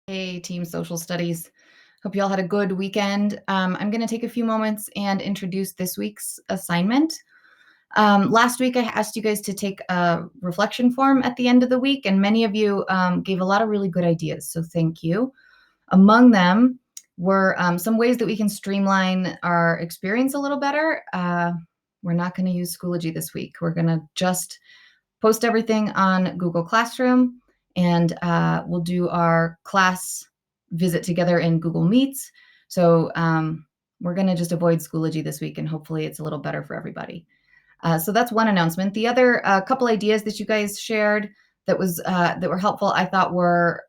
Hey, Team Social Studies. Hope you all had a good weekend. I'm going to take a few moments and introduce this week's assignment. Last week, I asked you guys to take a reflection form at the end of the week, and many of you gave a lot of really good ideas, so thank you. Among them were some ways that we can streamline our experience a little better. We're not going to use Schoology this week. We're going to just post everything on Google Classroom, and we'll do our class visit together in Google Meets. So we're going to just avoid Schoology this week, and hopefully it's a little better for everybody. So that's one announcement. The other couple ideas that you guys shared that were helpful, I thought were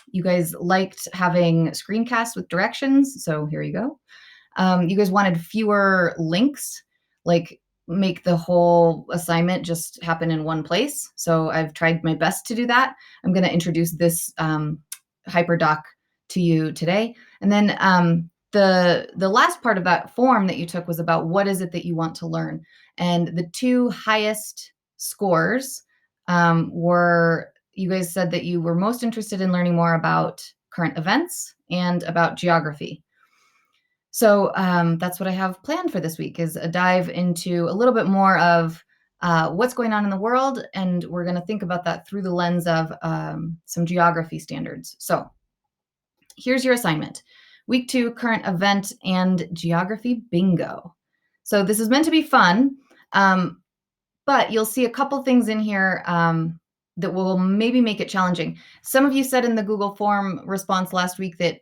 you guys liked having screencasts with directions. So here you go. You guys wanted fewer links, like make the whole assignment just happen in one place. So I've tried my best to do that. I'm going to introduce this HyperDoc to you today. And then the last part of that form that you took was about what is it that you want to learn. And the two highest scores were, you guys said that you were most interested in learning more about current events and about geography. So that's what I have planned for this week is a dive into a little bit more of what's going on in the world. And we're going to think about that through the lens of some geography standards. So here's your assignment. Week 2, current event and geography bingo. So this is meant to be fun, but you'll see a couple things in here that will maybe make it challenging. Some of you said in the Google form response last week that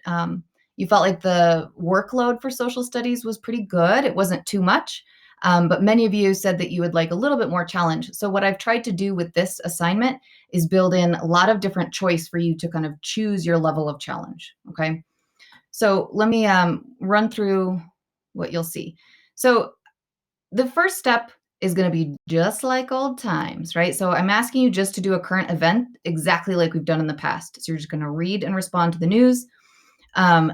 you felt like the workload for social studies was pretty good. It wasn't too much, but many of you said that you would like a little bit more challenge. So what I've tried to do with this assignment is build in a lot of different choice for you to kind of choose your level of challenge, okay? So let me run through what you'll see. So the first step is going to be just like old times, right? So I'm asking you just to do a current event exactly like we've done in the past. So you're just going to read and respond to the news.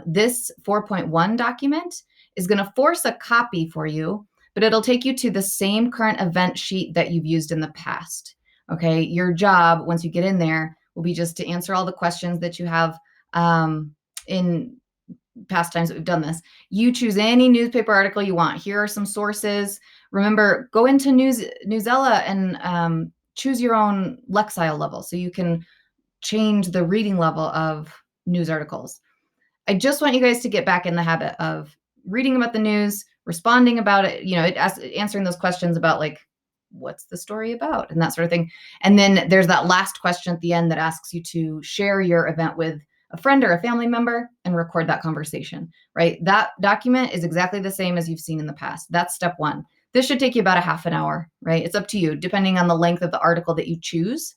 This 4.1 document is going to force a copy for you, but it'll take you to the same current event sheet that you've used in the past. Okay, your job once you get in there will be just to answer all the questions that you have in past times that we've done this. You choose any newspaper article you want. Here are some sources. Remember, go into Newsela and choose your own Lexile level so you can change the reading level of news articles. I just want you guys to get back in the habit of reading about the news, responding about it, answering those questions about like, what's the story about and that sort of thing. And then there's that last question at the end that asks you to share your event with a friend or a family member and record that conversation, right? That document is exactly the same as you've seen in the past. That's step 1. This should take you about a half an hour, right? It's up to you, depending on the length of the article that you choose.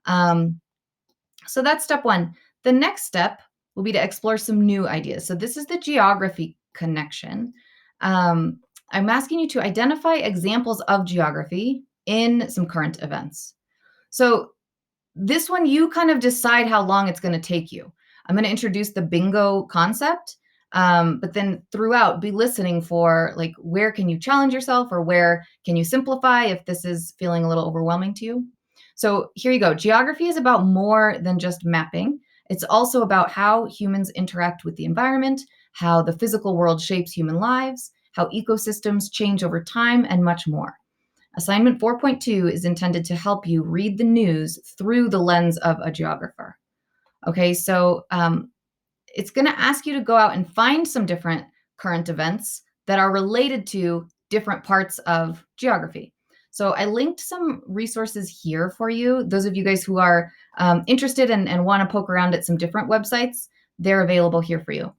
So that's step 1. The next step will be to explore some new ideas. So this is the geography connection. I'm asking you to identify examples of geography in some current events. So this one, you kind of decide how long it's going to take you. I'm going to introduce the bingo concept, but then throughout be listening for like, where can you challenge yourself or where can you simplify if this is feeling a little overwhelming to you? So here you go. Geography is about more than just mapping. It's also about how humans interact with the environment, how the physical world shapes human lives, how ecosystems change over time, and much more. Assignment 4.2 is intended to help you read the news through the lens of a geographer. Okay, so it's going to ask you to go out and find some different current events that are related to different parts of geography. So I linked some resources here for you. Those of you guys who are interested and want to poke around at some different websites, they're available here for you.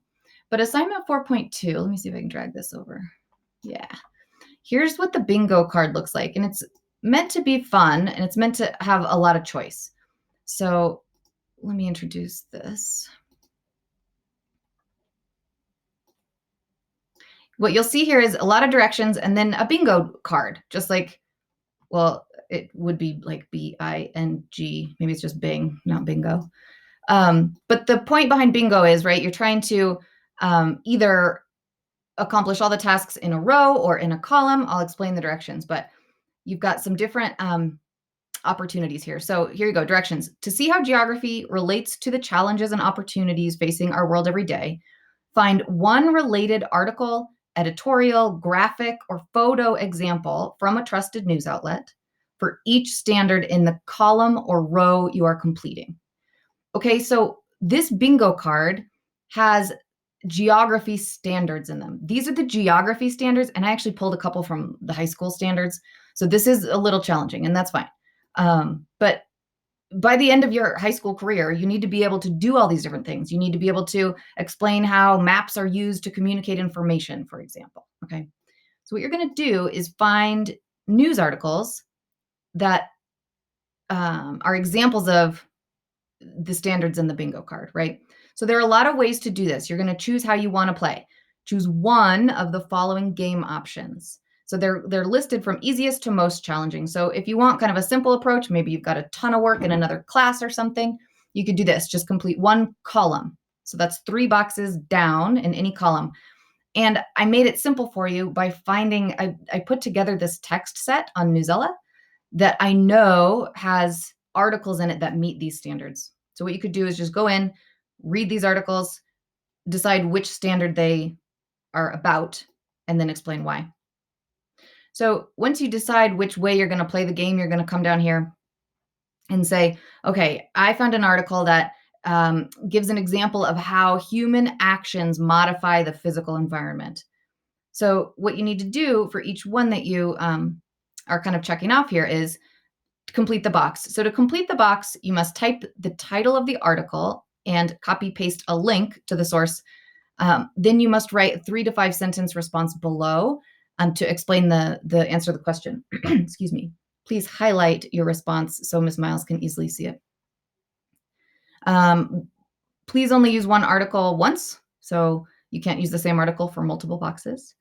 But assignment 4.2, let me see if I can drag this over. Yeah. Here's what the bingo card looks like. And it's meant to be fun and it's meant to have a lot of choice. So let me introduce this. What you'll see here is a lot of directions and then a bingo card, just like, well, it would be like B-I-N-G. Maybe it's just Bing, not bingo. But the point behind bingo is, right, you're trying to either accomplish all the tasks in a row or in a column. I'll explain the directions, but you've got some different opportunities here. So here you go, directions. To see how geography relates to the challenges and opportunities facing our world every day, find one related article, editorial, graphic, or photo example from a trusted news outlet for each standard in the column or row you are completing. Okay, so this bingo card has geography standards in them. These are the geography standards, and I actually pulled a couple from the high school standards. So this is a little challenging, and that's fine. But by the end of your high school career, you need to be able to do all these different things. You need to be able to explain how maps are used to communicate information, for example. Okay. So what you're going to do is find news articles that are examples of the standards in the bingo card, right? So there are a lot of ways to do this. You're going to choose how you want to play. Choose one of the following game options. So they're listed from easiest to most challenging. So if you want kind of a simple approach, maybe you've got a ton of work in another class or something, you could do this. Just complete one column. So that's 3 boxes down in any column. And I made it simple for you by finding, I put together this text set on Newsela that I know has articles in it that meet these standards. So what you could do is just go in, read these articles, decide which standard they are about, and then explain why. So once you decide which way you're going to play the game, you're going to come down here and say, okay, I found an article that gives an example of how human actions modify the physical environment. So what you need to do for each one that you are kind of checking off here is to complete the box. So to complete the box, you must type the title of the article and copy paste a link to the source. Then you must write a 3 to 5 sentence response below to explain the answer to the question. Excuse me. Please highlight your response so Ms. Miles can easily see it. Please only use one article once, so you can't use the same article for multiple boxes.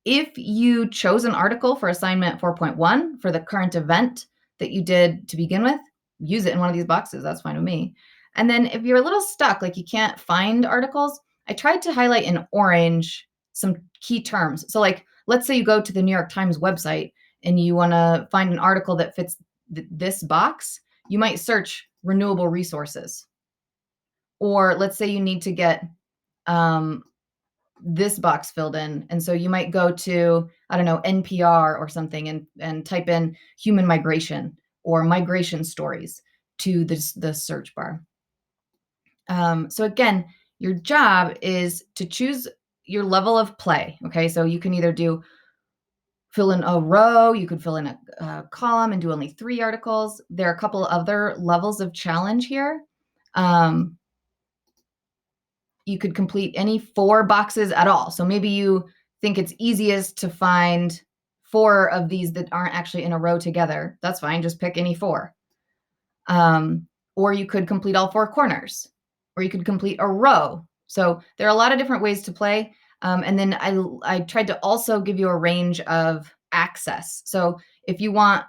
If you chose an article for assignment 4.1 for the current event that you did to begin with, use it in one of these boxes. That's fine with me. And then if you're a little stuck, like you can't find articles, I tried to highlight in orange some key terms. So like, let's say you go to the New York Times website and you want to find an article that fits this box, you might search renewable resources. Or let's say you need to get this box filled in. And so you might go to, I don't know, NPR or something and type in human migration or migration stories to the search bar. So again, your job is to choose your level of play. Okay, so you can either fill in a row, you could fill in a column and do only 3 articles. There are a couple other levels of challenge here. You could complete any 4 boxes at all. So maybe you think it's easiest to find 4 of these that aren't actually in a row together. That's fine. Just pick any 4. Or you could complete all 4 corners, or you could complete a row. So there are a lot of different ways to play. And then I tried to also give you a range of access. So if you want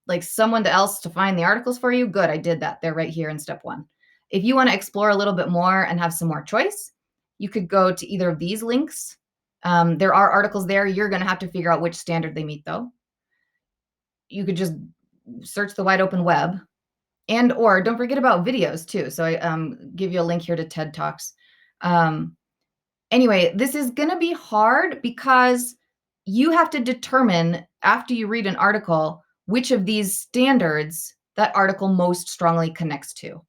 like someone else to find the articles for you, good, I did that. They're right here in step 1. If you want to explore a little bit more and have some more choice, you could go to either of these links. There are articles there. You're going to have to figure out which standard they meet, though. You could just search the wide open web. And or don't forget about videos, too. So I give you a link here to TED Talks. Anyway, this is going to be hard because you have to determine after you read an article which of these standards that article most strongly connects to.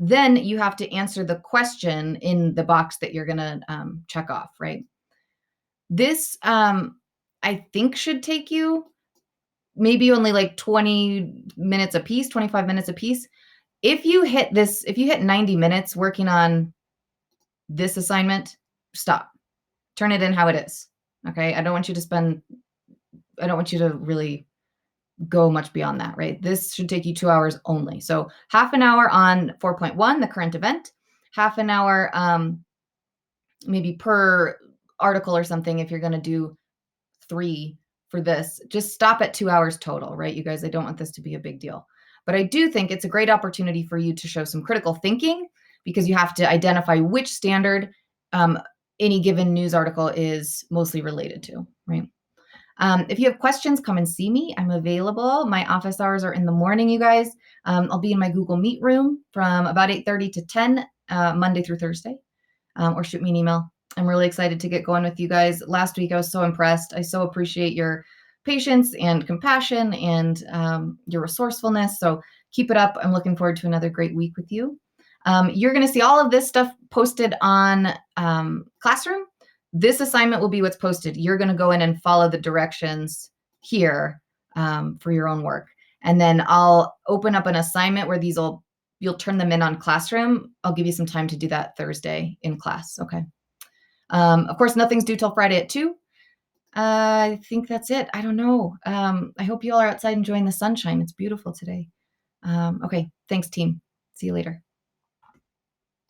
Then you have to answer the question in the box that you're going to check off, right? This, I think, should take you maybe only like 20 minutes a piece, 25 minutes a piece. If you hit 90 minutes working on this assignment, stop. Turn it in how it is, okay? I don't want you to really go much beyond that, right? This should take you 2 hours only. So half an hour on 4.1, the current event, half an hour maybe per article or something if you're going to do 3 for this. Just stop at 2 hours total, right? You guys, I don't want this to be a big deal. But I do think it's a great opportunity for you to show some critical thinking because you have to identify which standard any given news article is mostly related to, right? If you have questions, come and see me. I'm available. My office hours are in the morning, you guys. I'll be in my Google Meet room from about 8:30 to 10, Monday through Thursday, or shoot me an email. I'm really excited to get going with you guys. Last week, I was so impressed. I so appreciate your patience and compassion and your resourcefulness. So keep it up. I'm looking forward to another great week with you. You're going to see all of this stuff posted on Classroom. This assignment will be what's posted. You're going to go in and follow the directions here for your own work. And then I'll open up an assignment where you'll turn them in on Classroom. I'll give you some time to do that Thursday in class. Okay. Of course, nothing's due till Friday at 2. I think that's it. I don't know. I hope you all are outside enjoying the sunshine. It's beautiful today. Okay. Thanks, team. See you later.